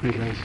Hey guys.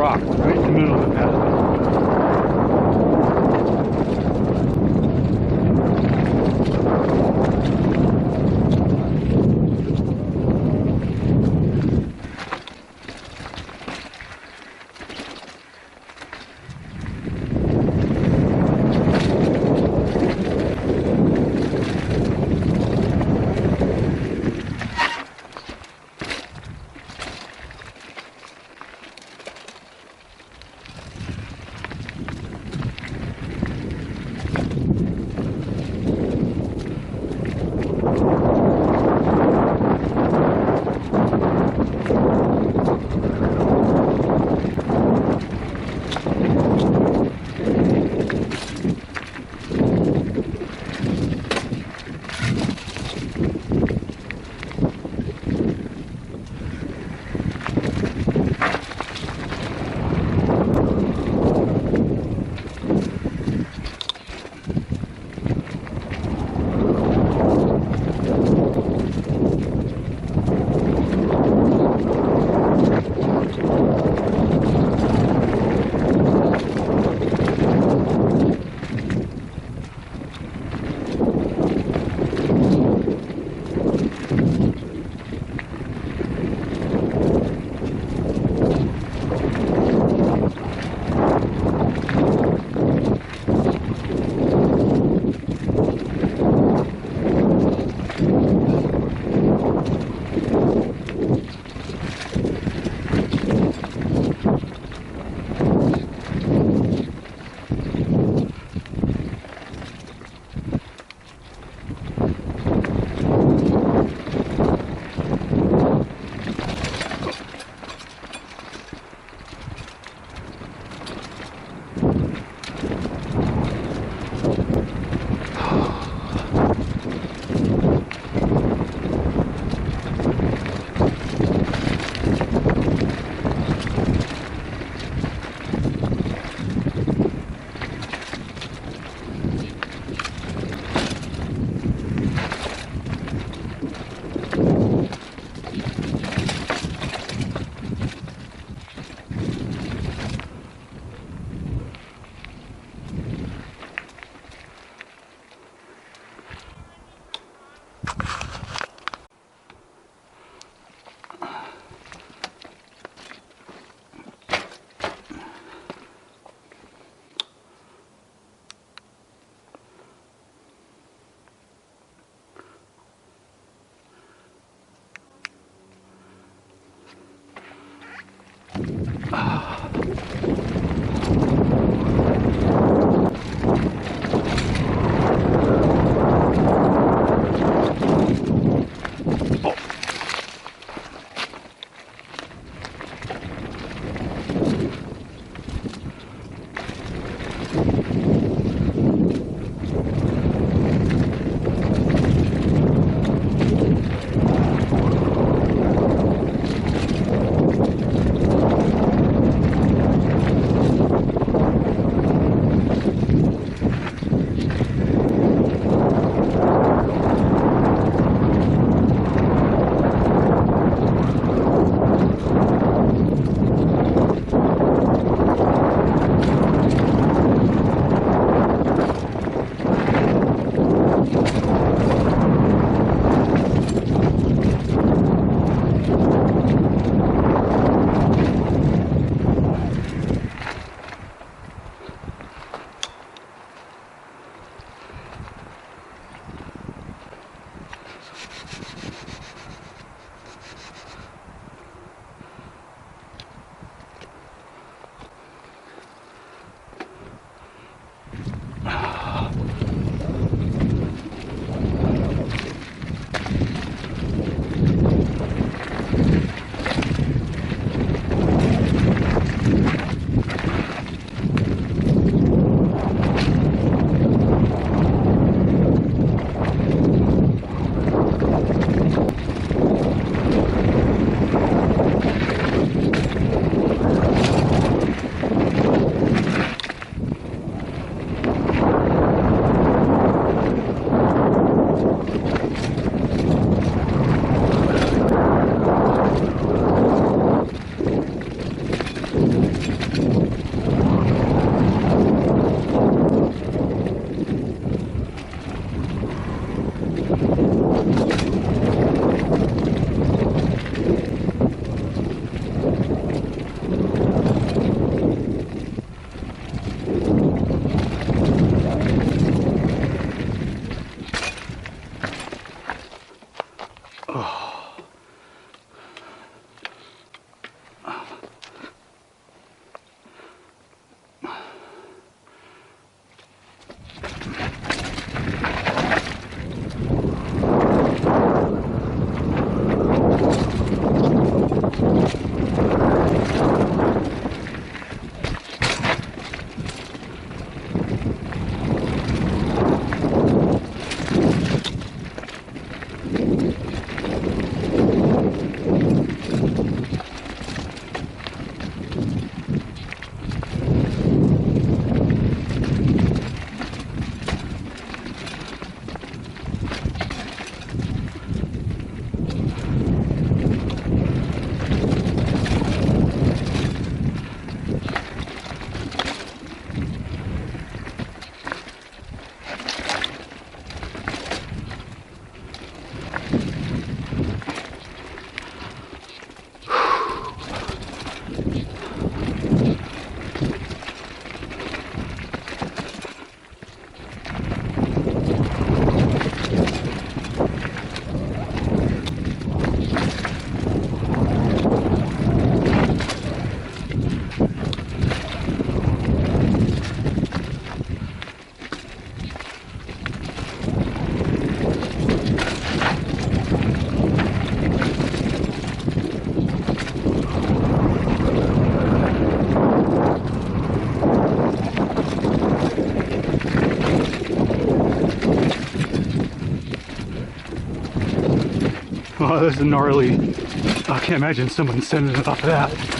Rock right in the middle of the path. Oh, this is gnarly. I can't imagine someone sending it off of that.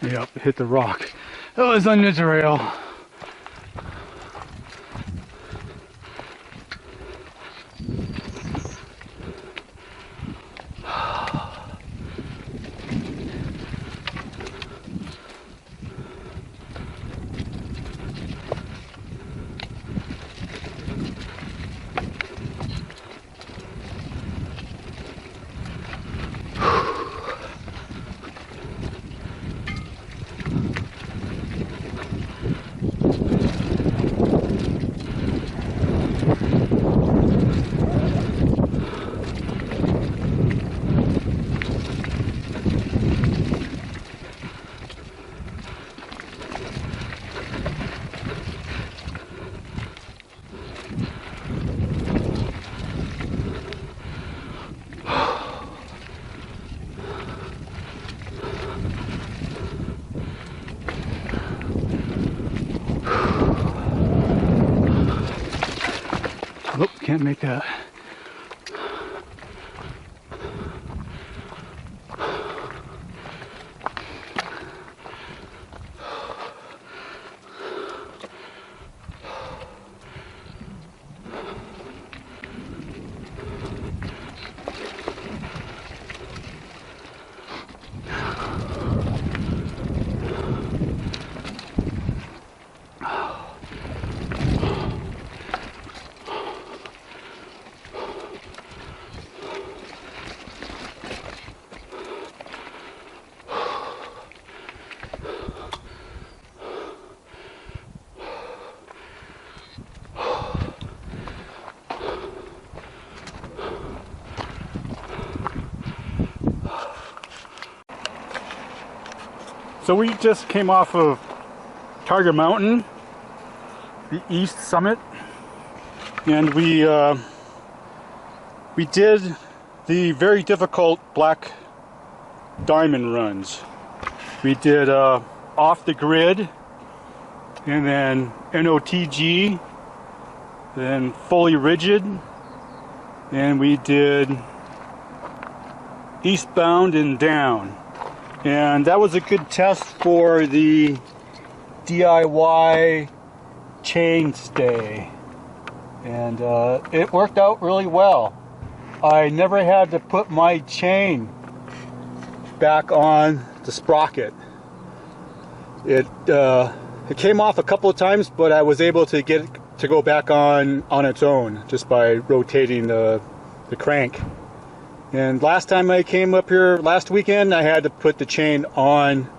Yep, hit the rock. It was on the trail. Nope, can't make that. So we just came off of Tiger Mountain, the east summit, and we did the very difficult black diamond runs. We did off the grid, and then NOTG, then fully rigid, and we did eastbound and down. And that was a good test for the DIY chain stay, and it worked out really well. I never had to put my chain back on the sprocket. It came off a couple of times, but I was able to get it to go back on its own just by rotating the crank. And last time I came up here last weekend, I had to put the chain on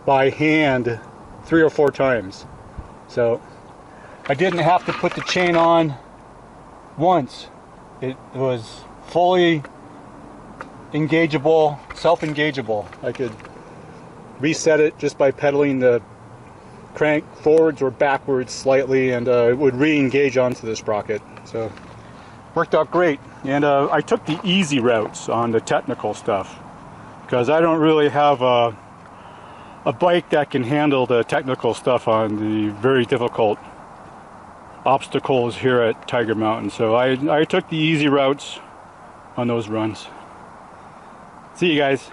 by hand 3 or 4 times. So I didn't have to put the chain on once. It was fully engageable, self-engageable. I could reset it just by pedaling the crank forwards or backwards slightly, and it would re-engage onto the sprocket. So worked out great. And I took the easy routes on the technical stuff because I don't really have a bike that can handle the technical stuff on the very difficult obstacles here at Tiger Mountain. So I took the easy routes on those runs. See you guys.